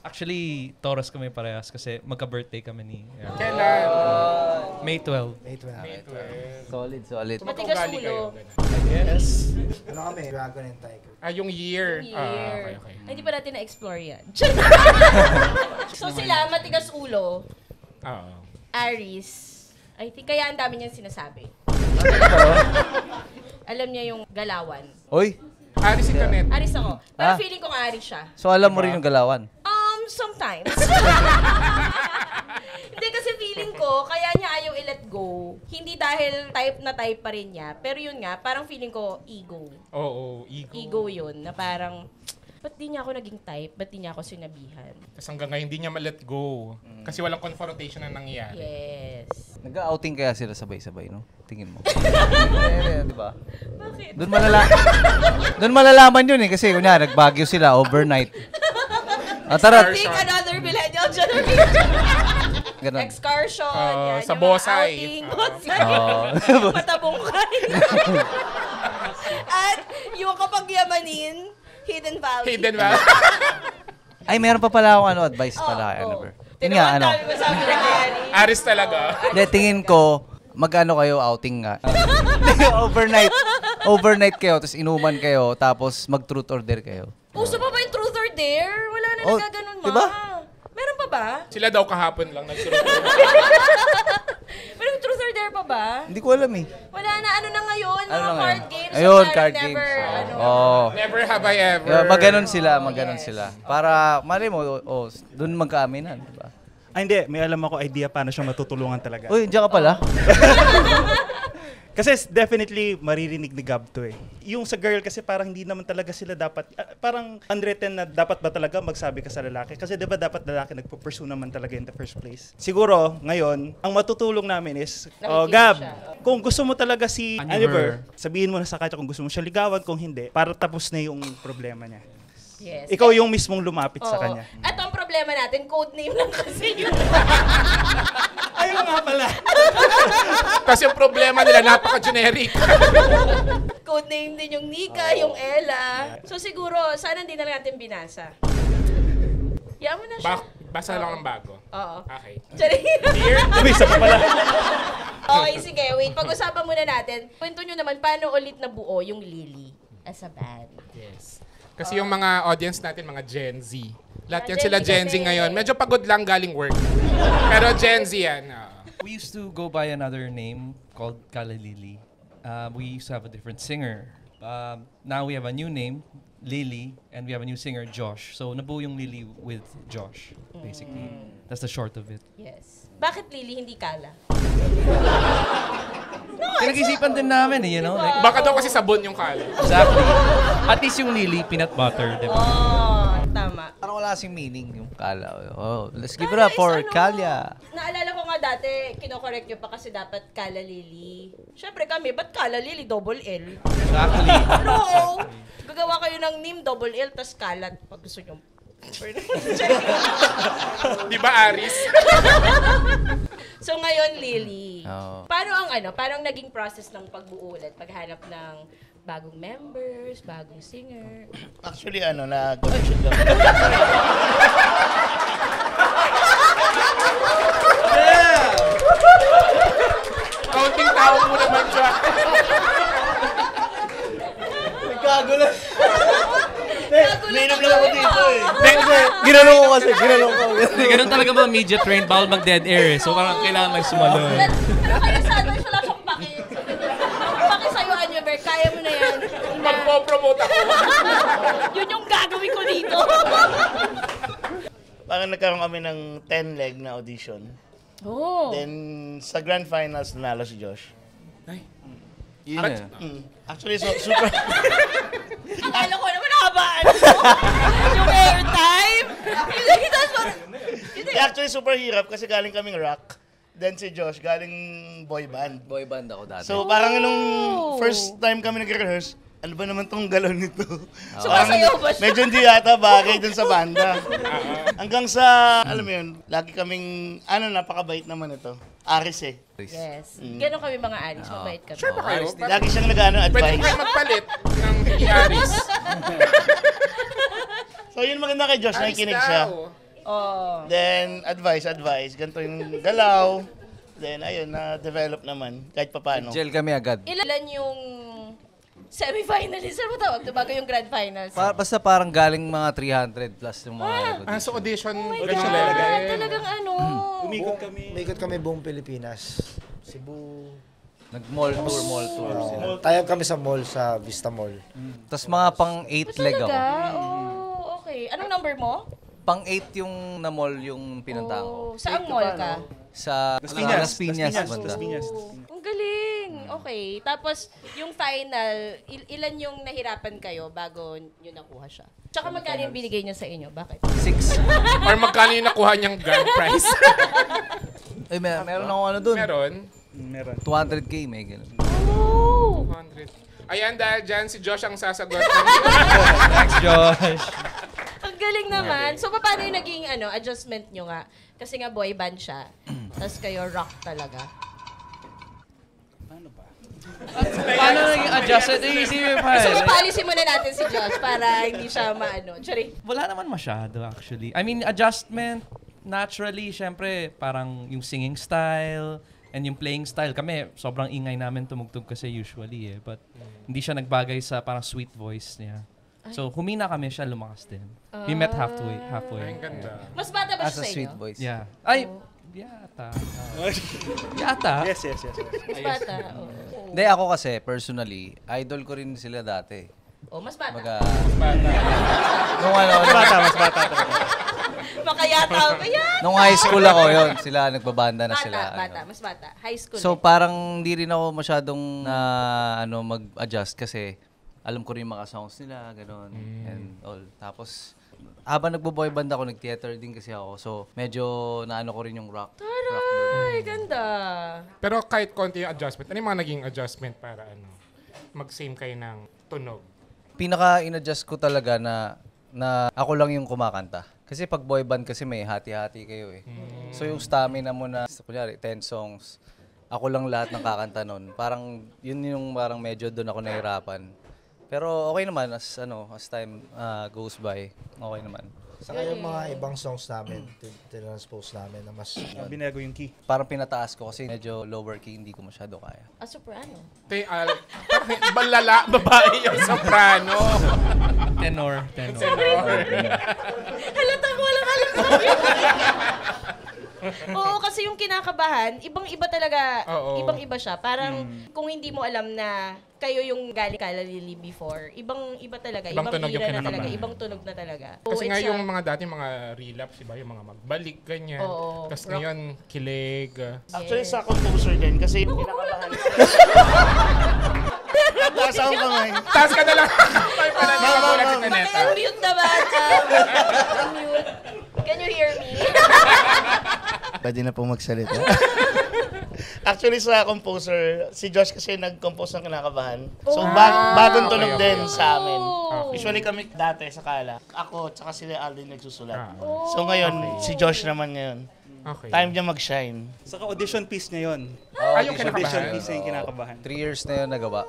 Actually, Taurus kami parehas kasi magka-birthday kami ni Kailan? May 12. Solid. Matigas Magkaugali ulo. Yes. Ano kami? Dragon and Tiger. Yung year. Year. Okay. Ay, di pa natin na-explore yan. So sila, matigas ulo. Oo. Aris. I think kaya ang dami niyang sinasabi. Alam niya yung galawan. Oy, Aris Internet. Aris ako. Pero Ah. feeling ko Aris siya. so alam mo rin yung galawan. Sometimes. Hindi kasi feeling ko, kaya niya ayaw i-let go. Hindi dahil type na type pa rin niya. Pero yun nga, parang feeling ko ego. Oo, ego. Ego yun, na parang, ba't di niya ako naging type? Ba't di niya ako sinabihan? Tapos hanggang ngayon, hindi niya ma-let go. Kasi walang confrontation na nangyayari. Yes. Nag-outing kaya sila sabay-sabay, no? Tingin mo. Di ba? Bakit? Doon malalaman yun eh. Kasi kunya, nagbagyo sila overnight. Tara. Take another millennial generation. Ganun. Excursion. yan, sa yung mga Bosay. outing, Bosay. Patabungkay. At yung kapag yamanin, Hidden Valley. Hidden ba? Ay, meron pa pala akong advice pala. Yun nga, ano. Sabi ni Ari. Aris talaga. Hindi, tingin ko, mag-ano kayo, outing nga. Overnight kayo, tapos inuman kayo, tapos mag-truth order kayo. Uso pa ba yung truth or dare? Wala na nagaganon, ma. diba? Meron pa ba? Sila daw kahapon lang nagsuruto. Meron truth or dare pa ba? Hindi ko alam eh. Wala na, ano na ngayon? Ano Mga na card ngayon? games. Ayun, so card never, games. Ano, Oh. Never have I ever. Yeah, maganon sila. Para, mali mo, doon magkaaminan, di ba? Ay, hindi. May alam ako idea paano siya matutulungan talaga. Uy, diyan ka pala. Kasi definitely maririnig ni Gab to eh. Yung sa girl kasi parang hindi naman talaga sila dapat, parang unwritten na dapat ba talaga magsabi ka sa lalaki. Kasi diba dapat lalaki nagpo-pursue naman talaga in the first place. Siguro, ngayon, ang matutulong namin is, Gab, kung gusto mo talaga si Aniver, sabihin mo na sa kanya kung gusto mo siya ligawan, kung hindi, para tapos na yung problema niya. Yes. Ikaw yung mismong lumapit sa Oo. kanya. At ang problema natin, code name lang kasi yun. Ayun nga pala. Kasi yung problema nila, napaka-generic. Code name din yung Nika, yung Ella. So siguro, sana hindi na lang natin binasa. Yan mo na siya. Basa lang ng bago. Oo. Okay. Sorry. Dear, Isa pa pala. Okay, sige. Wait, pag-usapan muna natin. Kwento nyo naman, paano ulit nabuo yung Lily as a band? Yes. Kasi yung mga audience natin, mga Gen Z. Lahat yan Gen sila Z Gen Z kasi. ngayon. Medyo pagod lang galing work. Pero Gen Z yan. We used to go by another name called Kalalili. We used to have a different singer. Now we have a new name. Lily, and we have a new singer, Josh. So nabuo yung Lily with Josh, basically. That's the short of it. Yes. Bakit Lily, hindi Kala? Pinag-isipan din namin you know? Like, Baka daw kasi sabon yung kala. exactly. At least yung Lily, peanut butter, di ba? Oh, tama. Parang wala kasing meaning yung Kala. Oh, let's give it up for Kalya. Naalala ko nga dati, kinokorek nyo pa kasi dapat Kala Lily. Siyempre kami, ba't Kala Lily? Double L. Exactly. No! Gagawa kayo ng name, double L, tas kalat. Pag gusto nyo. Di ba, Aris? So ngayon, Lily, Oo. paano naging process ng pagbuo ulit? Paghanap ng bagong members, bagong singer. Actually, nag-audition kami. Counting tao mo naman siya. Nagkagulat. Minum lang ako dito eh. Ginanong ko kasi, ginanong ko. Ganun talaga mga media trained, bawal mag-dead air So parang kailangan may sumalo Pero kayo sa advice, wala siyang paki. Paki sa'yo, Anyover, kaya mo na yan. Magpo-promote ako. Yun yung gagawin ko dito. Parang nagkaroon kami ng 10 leg na audition. Oh. Then, sa grand finals, nanalo si Josh. Yun eh. Actually, super... Akala ko naman habaan yung airtime. Actually, super hirap kasi galing kaming rock. Then si Josh, galing boy band. Boy band ako dati. So, parang nung first time kami nag-rehearse, ano ba naman tong galon nito? Sumasayaw ba siya? Medyo hindi yata bagay dun sa banda. Hanggang sa, alam mo yun, lagi kaming, napakabait naman ito. Aris eh. Yes. Ganon kami mga Aris, mabait kami. Sure ba kayo? Lagi siyang Pwede advice. kayo magpalit ng hindi Aris. So, yun maganda kay Josh, Aris nakikinig siya. daw. Oh. Then, advice. Ganito yung galaw. Then, ayun, na-develop naman. Kahit papaano. Gel kami agad. Ilan yung semi-finalist? Ano ba tawag? Bago yung grand finals? Basta parang galing mga 300 plus yung mga So audition, Audition talaga. Talagang Umikot kami. Umikot kami buong Pilipinas. Cebu. nag-mall tour sila. Tayab kami sa mall, sa Vista Mall. Tapos mga pang 8 leg ako. Oh, okay. Anong number mo? Pang 8 yung na-mall yung pinuntahan ko. Saang mall ka? Sa Las Piñas. banda. Ang galing. Okay. Tapos, yung final, ilan yung nahirapan kayo bago nyo nakuha siya? Tsaka magkano yung binigay niya sa inyo? Bakit? 6. Or magkano yung nakuha niyang grand prize? Ay, meron ako dun. Meron. Meron. 200K, may ganun. Oh! 200. Ayan, dahil dyan si Josh ang sasagot. Thanks, Josh. Ang galing naman. So, paano yung naging adjustment nyo nga? Kasi nga boy band siya. Tapos kayo rock talaga. Paano naging adjusted? Isipin pa So, papaalisin muna natin si Josh para hindi siya Sorry. Wala naman masyado actually. I mean, adjustment, naturally, syempre, parang yung singing style and yung playing style. Kami, sobrang ingay namin tumugtog kasi usually But hindi siya nagbagay sa parang sweet voice niya. So, humina kami siya, lumakas din. We met halfway. Ang ganda. Mas bata ba As siya a sa sweet inyo? voice. Yeah. Ay, yata. Yata. Yes. Mas bata. Oh. Hindi, ako kasi, personally, idol ko rin sila dati. Oh, mas bata. Nung Mas bata talaga. Makayata. Ayan! nung high school ako, yun, sila, nagbabanda na sila. Bata. Mas bata. High school. So, parang hindi rin ako masyadong mag-adjust kasi alam ko rin yung mga songs nila, gano'n, and all. Tapos, habang nagbo-boy band ako, nag-theater din kasi ako. So, medyo naano ko rin yung rock. Taray! Ganda. Pero kahit konti yung adjustment, ano yung mga naging adjustment para mag-same kayo ng tunog? Pinaka-in-adjust ko talaga na ako lang yung kumakanta. Kasi pag boy band kasi may hati-hati kayo eh. So yung stamina mo na, kunyari, 10 songs, ako lang lahat ng kakanta nun. Parang, yun yung parang medyo doon ako nahirapan. Pero okay naman as time goes by. Okay naman. Saka yung mga ibang songs namin, tinranspose namin na mas... Binago yung key. Parang pinataas ko kasi medyo lower key, hindi ko masyado kaya. Soprano. Balala, babae yung soprano. Tenor. Halata ko, walang alam sa Oo, kasi yung kinakabahan, ibang-iba talaga. Oo. Ibang-iba siya. Parang kung hindi mo alam na kayo yung galing Kalalili before, iba talaga. Ibang tunog yung era na talaga. kinakabahan. Ibang tunog na talaga. Kasi So, nga it's yung a- mga dati, mga relapse, iba yung mga magbalik, ganyan. Oo. Tapos Rock. ngayon, kilig. Actually, sa composer din kasi kinakabahan. Taas ako kamay. Taas ka na lang. Ay, pala, hindi ka mula si Taneta. Mute naman. Unmute. Can you hear me? Pwede na po magsalita. Actually, sa composer, si Josh kasi nag-compose ng Kinakabahan. So, bagong tunog okay, din okay. sa amin. Oh. Usually kami dati sa Kala. Ako, tsaka sila Alden nagsusulat. Ah. So, ngayon, si Josh naman ngayon. Okay. Time niya mag-shine. Saka audition piece niya yun. Ay, yung Audition kinakabahan. piece niya yung kinakabahan. 3 years na yun nagawa.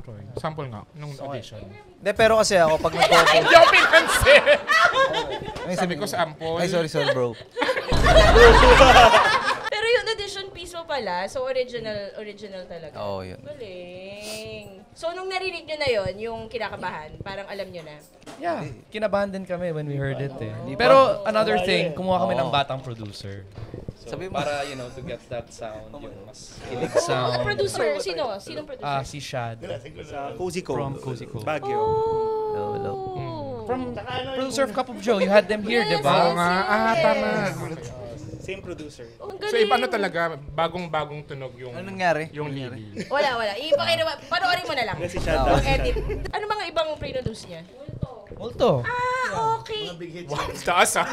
Alright. Sample nga, nung audition. Hindi, pero kasi ako pag nag-compose... Hindi ako pinansin! Sabi ko sample. Ay, sorry bro. Pero yung audition piece mo pala, so original talaga. Oo, yun. Galing. So, nung narinig nyo na yon yung kinakabahan, parang alam nyo na. Yeah, kinabahan din kami when we heard it eh. Pero another thing, kumuha kami ng batang producer. So, Sabi mo. para, to get that sound, yung mas kilig Oh, sound. producer, sino? Sinong producer? Si Shad. Sa Cozy Cove. From Cozy Cove. Baguio. Hello. From producer of Cup of Joe, you had them here, di Oo ba? nga. Tama. Same producer. Ang So, galing. iba talaga, bagong-bagong tunog yung... Ano nangyari? Yung Lily. Wala. Panoorin mo na lang. Si Shad Yung edit. Ano mga ibang pre-produce niya? Multo. Okay. Taas ah.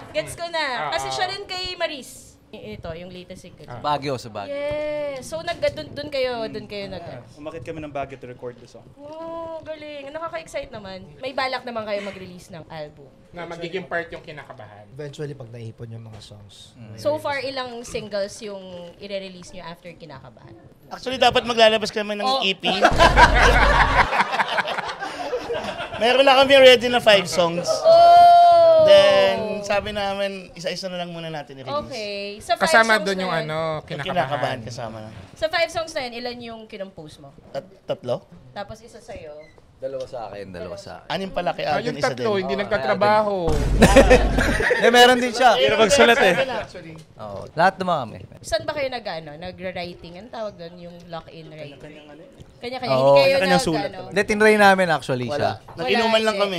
Gets ko na. Kasi siya rin kay Maris. Ito, yung latest single. Baguio sa Baguio. Yes. So, doon kayo nag... Umakit kami ng Baguio to record the song. Oh, galing. Nakaka-excite naman. May balak naman kayo mag-release ng album. Na magiging part yung kinakabahan. Eventually, pag naipon yung mga songs. So far, ilang singles yung i-release nyo after Kinakabahan? Actually, dapat maglalabas kami ng Oh. EP. Meron lang kami ready na 5 songs. Oh! Then, sabi namin, isa-isa na lang muna natin i-release. Okay. Sa 5 Kasama songs doon yung na yun, Yung kinakabahan. Kinakabahan kasama na. Sa 5 songs na yun, ilan yung kinompose mo? Tatlo? Tapos isa sa'yo. Dalawa sa akin. Anim pala kay Ah, Alden, yung isa tatlo, din. hindi nagtatrabaho. Meron din siya. Pero magsulat eh. Oo, lahat naman kami. Saan ba kayo nag-writing? Anong tawag doon? Yung lock-in writing? Kanya-kanya. Oo. Hindi kayo Kanya-kanyang sulat Hindi, tinry namin actually siya. Nag-inuman lang kami.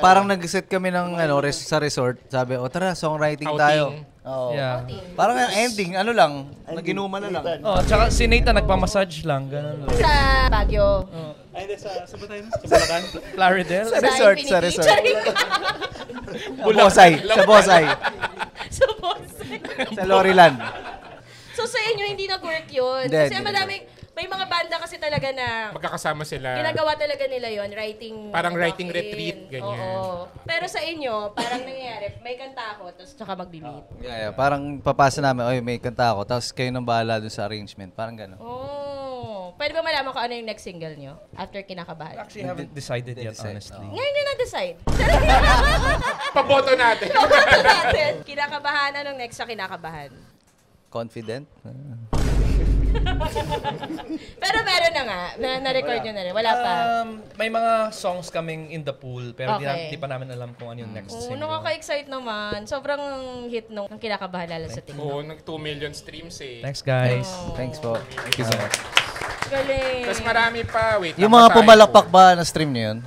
Parang nag-set kami ng sa resort. Sabi, tara, songwriting tayo. Outing. Oo. Yeah. Parang ending, ano lang, nag-inuman na lang. Oh, tsaka si Nathan nagpamassage lang, ganun lang. Sa Baguio. Ay, hindi. Sa ba tayo? Sa Bulacan? Plaridel? Sa resort, Infinity. sa resort. Charing. Sa Bosay. Sa Bosay. Sa Loriland. So sa inyo, hindi nag-work yun. Hindi, Kasi hindi madaming, may mga banda kasi talaga na Magkakasama sila. ginagawa talaga nila yon writing. Parang writing lock-in. retreat, ganyan. Oo. Pero sa inyo, parang nangyayari, may kanta ako, tapos tsaka mag-beat. Yeah, parang papasa namin, oy, may kanta ako, tapos kayo nang bahala dun sa arrangement. Parang gano'n. Oh. Pwede ba malaman ko ano yung next single nyo? After Kinakabahan? Actually, haven't decided yet, decide. honestly. Ngayon nyo na-decide. Paboto natin. Paboto natin. Kinakabahan, anong next sa Kinakabahan? Confident? Pero meron na nga, na-record nyo na rin. Wala pa. May mga songs kaming in the pool, pero Okay. di pa namin alam kung ano yung next Oo, single. nakaka-excite naman. Sobrang hit nung Kinakabahan lalo sa TikTok. Oo, nag 2 million streams eh. Thanks, guys. Thanks po. Thank you so much. Galing. Tapos marami pa. Wait, Yung mga babasahin pumalakpak ko. ba na stream niyo yun?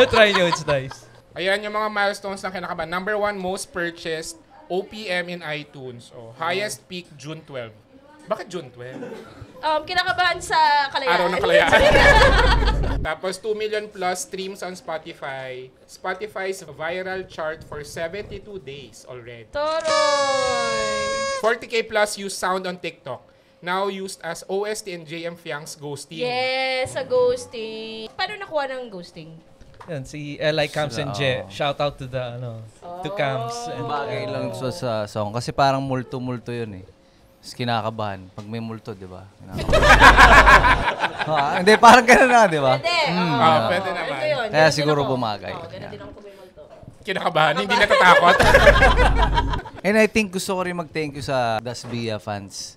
Try nyo, it's nice. Ayan yung mga milestones ng Kinakabahan. Number 1, most purchased OPM in iTunes. Oh, highest peak June 12. Bakit June 12? Kinakabahan sa Kalayaan. Araw ng Kalayaan. Tapos 2 million plus streams on Spotify. Spotify's viral chart for 72 days already. Toroy! 40k plus used sound on TikTok. Now used as OST in JM Fiang's Ghosting. Yes, sa ghosting. Paano nakuha ng ghosting? Yan, si Eli Camps and Je. Shout out to the, to Camps. And, Bagay lang sa song. Kasi parang multo-multo yun eh. Tapos kinakabahan. Pag may multo, di ba? Hindi, parang gano'n na, di ba? Pwede. Pwede naman. Ito yun. Kaya Ganun din siguro ako. bumagay. Ganun din ako pag may multo. Kinakabahan, hindi natatakot. And I think gusto ko rin mag-thank you sa Das Via fans.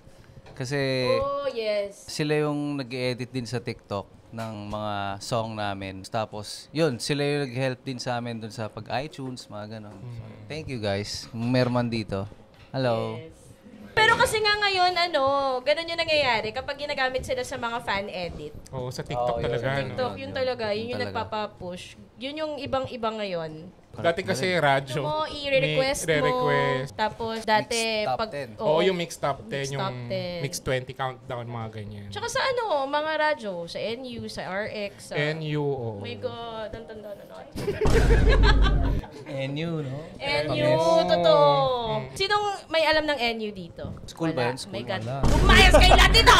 Kasi Oh, yes. sila yung nag-edit din sa TikTok ng mga song namin. Tapos, yun, sila yung nag-help din sa amin dun sa pag-iTunes, mga ganon. So, thank you guys. Kung meron man dito. Hello. Yes. Pero kasi nga ngayon, ganun yung nangyayari kapag ginagamit sila sa mga fan edit. Oo, sa TikTok talaga. no? TikTok, yun talaga. Yun yung talaga. nagpapapush. Yun yung ibang-iba ngayon. Dati kasi radyo. Mo, i-request mo. Re-request. Tapos dati, Mixed top pag... 10. Oo, yung mix top 10, Mix yung top 10. mix 20 countdown, mga ganyan. Tsaka sa mga radyo, sa NU, sa RX, sa... NU, oo. Oh my God, ang tanda na natin. NU, no? NU, totoo. Sinong may alam ng NU dito? School ba Wala. yun? School? My God. Wala. Lumayas kayo lahat dito!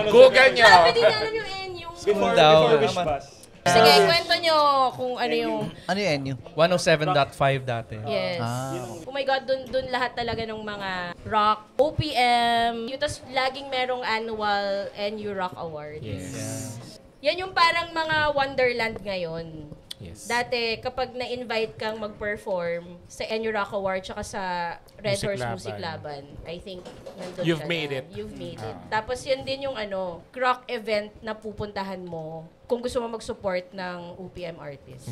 Google nyo. Sabi din niya alam yung NU. Before daw. Wish Bus. Sige, kwento nyo kung ano yung... Ano yung NU? 107.5 dati. Yes. Ah, Oh my God, dun lahat talaga ng mga rock, OPM, yung tas laging merong annual NU Rock Awards. Yes. Yan yung parang mga Wonderland ngayon. Yes. Dati, kapag na-invite kang mag-perform sa NU Rock Award tsaka sa Red Music Horse Laban. Music Laban, I think nandun You've ka made na. it. You've made it. Tapos yun din yung rock event na pupuntahan mo kung gusto mo mag-support ng OPM artist.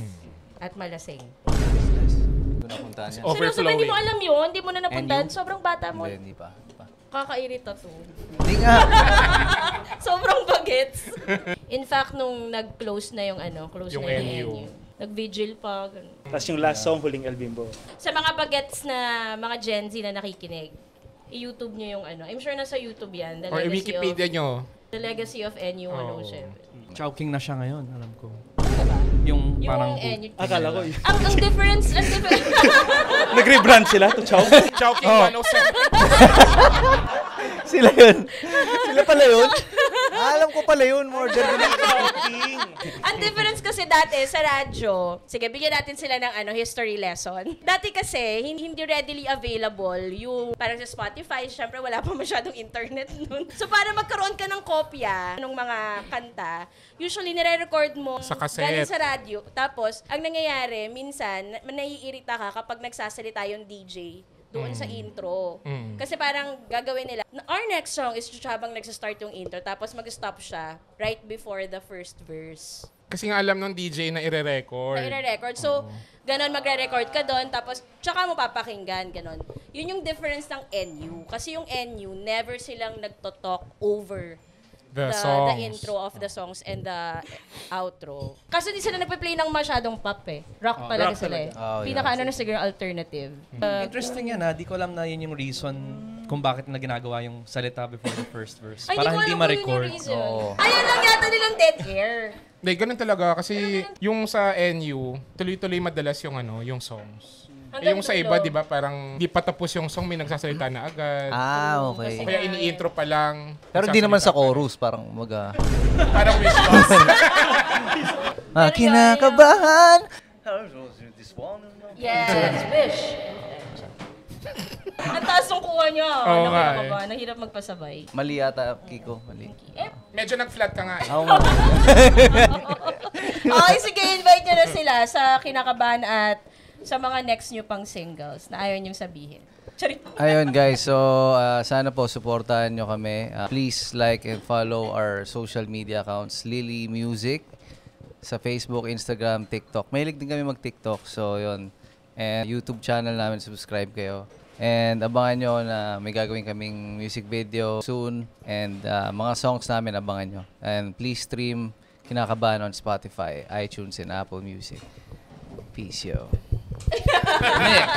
At malasing. hindi ko napuntahan yan. Seryoso ba, hindi mo alam yun? Hindi mo na napuntahan? NU? Sobrang bata mo. Hindi pa. Kakairita to. Hindi nga. Sobrang bagets. In fact, nung nag-close na yung close Yung na yung NU. NU. Nag-vigil pa. Ganun. Tapos yung last song, Huling El Bimbo. Sa mga bagets na mga Gen Z na nakikinig, i-YouTube nyo yung I'm sure nasa YouTube yan. Or Wikipedia nyo. The Legacy of NU 107. Chowking na siya ngayon, alam ko. Diba? Yung Yung parang... NU. Akala ko yun. Ang difference, Nag-rebrand sila to Chow. Chowking 107. Sila yun. Sila pala yun. Alam ko pala yun. More than Ang difference kasi dati sa radyo, sige, bigyan natin sila ng history lesson. Dati kasi, hindi readily available yung parang sa Spotify, syempre wala pa masyadong internet nun. So para magkaroon ka ng kopya ng mga kanta, usually nire-record mo Sa cassette. galing sa radyo. Tapos, ang nangyayari, minsan, naiirita ka kapag nagsasalita yung DJ doon sa intro. Kasi parang gagawin nila, our next song is habang nagsastart yung intro, tapos mag-stop siya right before the first verse. Kasi nga alam ng DJ na ire-record. Na i-record. So, ganon magre-record ka doon, tapos tsaka mo papakinggan, ganon. Yun yung difference ng NU. Kasi yung NU, never silang nagtotalk over The songs. the intro of the songs and the outro. Kasi hindi sila nagpe-play ng masyadong pop eh. Rock talaga rock sila eh. Oh, yeah. Pinaka na siguro alternative. Interesting yan ha. Di ko alam na yun yung reason kung bakit na ginagawa yung salita before the first verse. Ay, Para ko hindi alam kung yun ma-record. yung reason. Oo. Ayun lang yata nilang dead air. Hindi, ganun talaga. Kasi yung sa NU, tuloy-tuloy madalas yung songs. Hanggang Yung sa dulo. iba, di ba, parang di pa tapos yung song, may nagsasalita na agad. Okay. O kaya ini-intro pa lang. Pero di naman sa nagsasalita chorus. Parang Parang wish bus. kinakabahan. Yes, wish. Ang taas ng kuha niya. Oo nga Nakita eh. ba? Nahirap magpasabay. Mali yata, Kiko. Mali. Medyo nag-flat ka nga eh. Ako nga. Okay, sige, invite niyo na sila sa Kinakabahan at sa mga next nyo pang singles na ayaw niyong sabihin. Charit. Ayun guys, so sana po supportahan nyo kami. Please like and follow our social media accounts, Lily Music, sa Facebook, Instagram, TikTok. Mahilig din kami mag-TikTok, so yun. And YouTube channel namin, subscribe kayo. And abangan nyo na may gagawin kaming music video soon. And mga songs namin, abangan nyo. And please stream Kinakabahan on Spotify, iTunes, and Apple Music. Peace, yo. Ganda.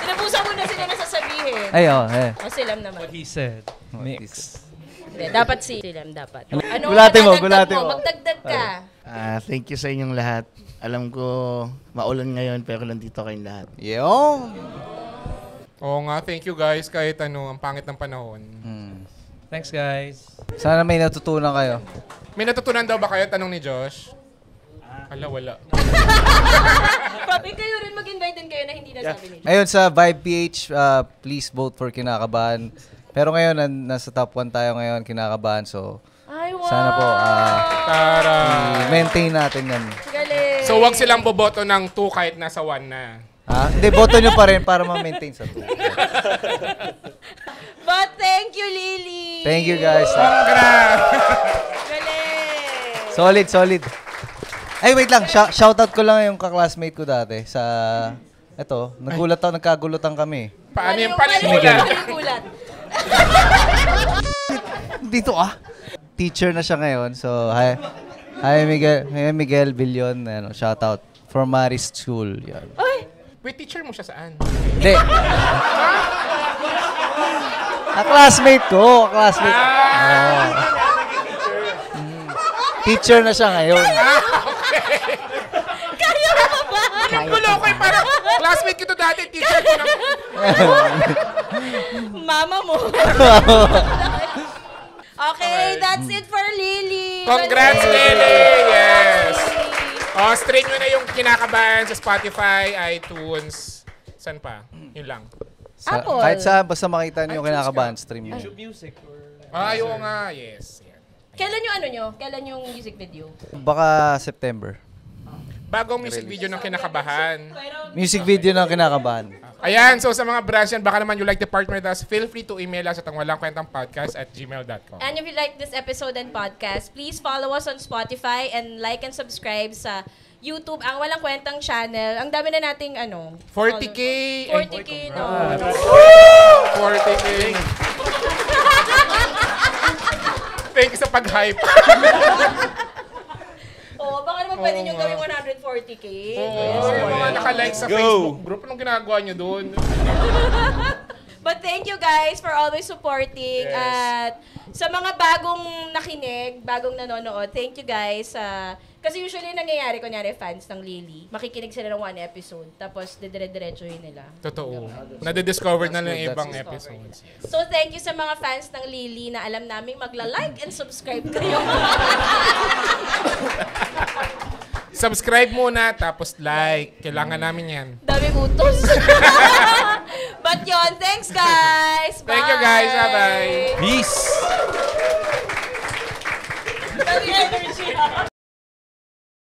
Tinapusan mo na sila na sasabihin. Ayo, O silam naman. What he said. Mix. Hindi, dapat si silam, dapat. Ano Gulatin mo, madadagdag gulatin mo. Magdagdag ka. Thank you sa inyong lahat. Alam ko, maulan ngayon, pero nandito kayong lahat. Yo! Oo nga, thank you guys. Kahit ang pangit ng panahon. Thanks guys. Sana may natutunan kayo. May natutunan daw ba kayo? Tanong ni Josh. Wala. Probably kayo rin mag-invite din kayo na hindi nasabi ni Josh. Ayun, sa Vibe PH, please vote for Kinakabahan. Pero ngayon, nasa top 1 tayo ngayon, Kinakabahan. So, Ay, wow. sana po, Tara! i-maintain natin yan. Galing. So, wag silang boboto ng 2 kahit nasa 1 na. Hindi, boto nyo pa rin para ma-maintain sa 2. But thank you, Lily. Thank you, guys. Galing. Solid. Ay, wait lang. Shoutout ko lang yung kaklasmate ko dati sa Eto, nagkagulutan kami. Paano yung gulat? Dito Teacher na siya ngayon. So, hi Miguel Villon. Ano, shout out. From Maris School. Yan. Ay! Wait, teacher mo siya saan? Hindi. Classmate ko. Teacher na siya ngayon. Kaya mo ba? Gulo ko parang classmate ko to dati, teacher ko na. Mama mo. Okay, that's it for Lily. Congrats, Lily! Yes! Stream nyo na yung Kinakabahan sa Spotify, iTunes. Saan pa? Yun lang. Apple. Kahit saan, basta makita niyo yung Kinakabahan, stream nyo. YouTube Music or... Oo nga, yes. Yan. Kailan yung Kailan yung music video? Baka September. Bagong music video ng Kinakabahan. Music video ng Kinakabahan. Ayan, so sa mga branch yan, baka naman you like to partner with us, feel free to email us at angwalangkwentangpodcast@gmail.com. And if you like this episode and podcast, please follow us on Spotify and like and subscribe sa YouTube, Ang Walang Kwentang channel. Ang dami na nating 40K! 40K, no? 40K! Thank you sa pag-hype. Baka naman pwede nyo gawin 140K. Yung mga naka-like sa Facebook group, anong ginagawa nyo doon? But thank you guys for always supporting. At sa mga bagong nakinig, bagong nanonood, thank you guys. Kasi usually nangyayari, kunyari fans ng Lily, makikinig sila ng one episode, tapos dire-diretsuhin nila. Totoo. Nade-discover na lang yung ibang episodes. So thank you sa mga fans ng Lily na alam namin magla-like and subscribe kayo. Subscribe muna, tapos like. Kailangan namin yan. Daming utos. But yun, thanks guys! Bye! Thank you guys. Bye-bye. Peace! Daming energy.